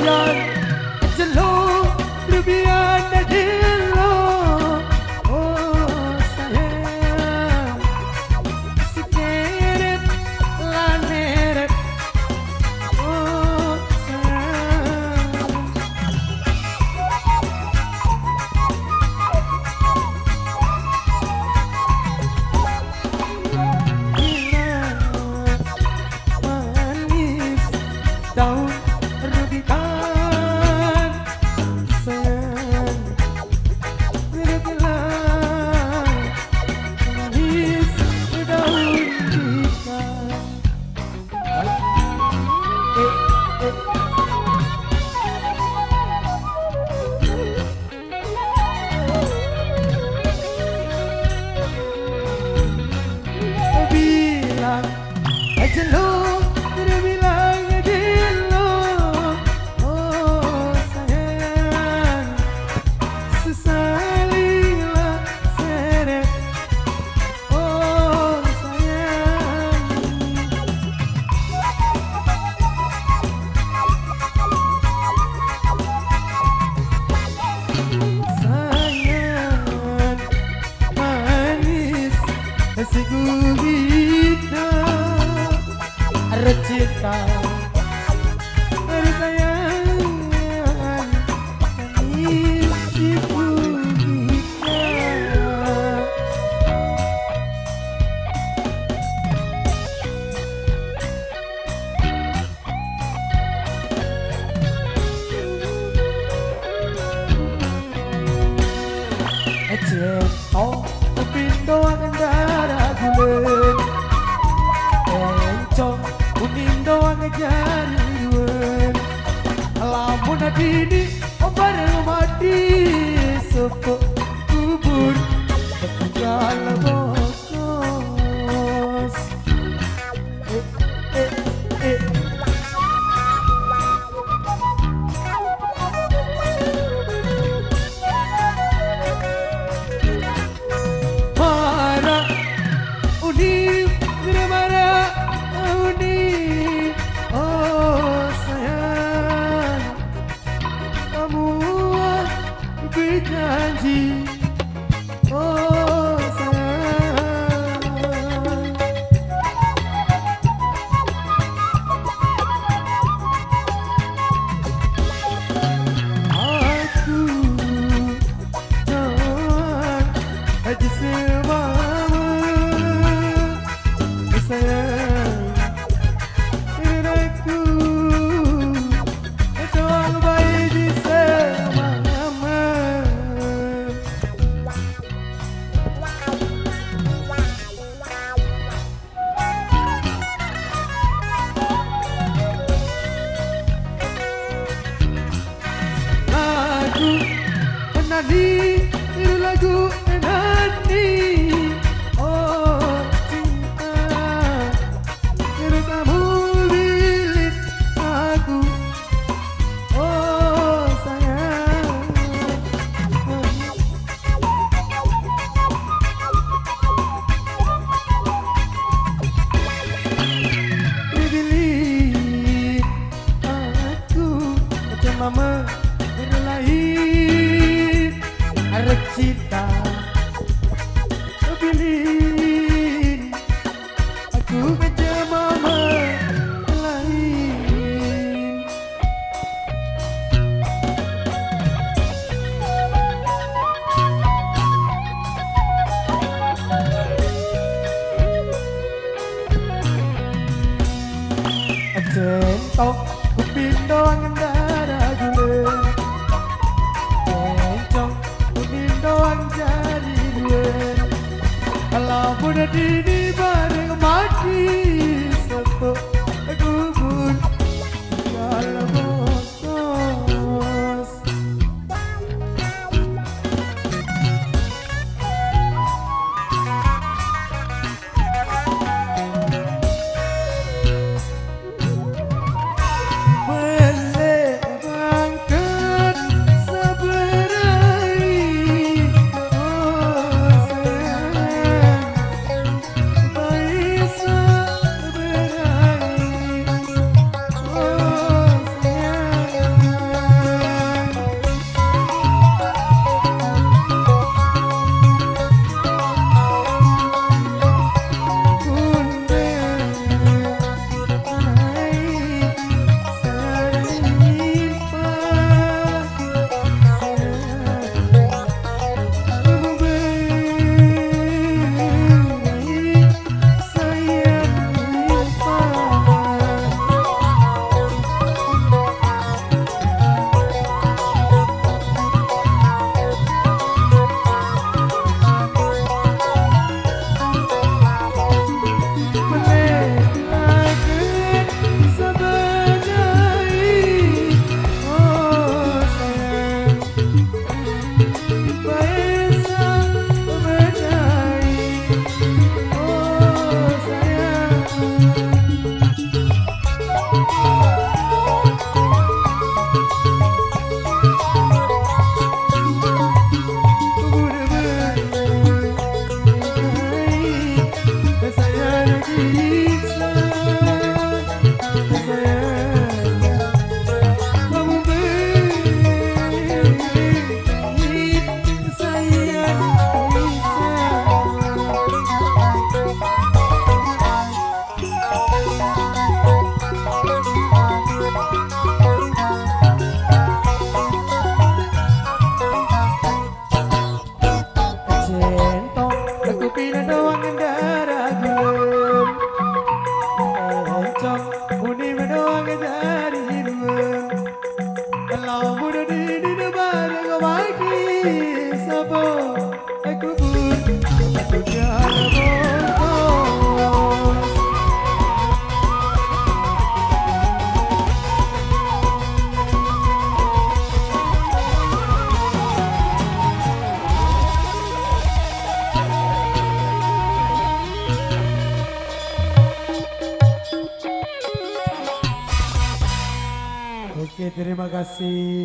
Biar jelo Rubian dilo. Oh sayang si keret laneret. Oh sayang manis daun rubikan sayang biarlah manis daun rubikan. Bilang aja lo, bilang aja lo. Oh sayang, sesalilah seret. Oh sayang, sayang manis si gurita recita sayang manis si gurita. Ceto pindo ang darah bulan. Encong unindo ang jaruan. Lamun adini obar mati sepuk kubur tegal bokos. Marah uni marah uni. Oh sayang kamu berjanji. Oh sayang aku doang aja semamu sayang. Aku doang baik di semamu. Lagu menadi lagu menadi. Oh cinta kamu bilik aku. Oh sayang bilik aku macam mama berlahir recita. Bilin aku macam mama lain. Centok kupindo ang darah gulen. Encong kupindo ang jari gulen. Kalau Mudah di depan kau bagi sabo aku pun aku tiada bos. Oke, terima kasih.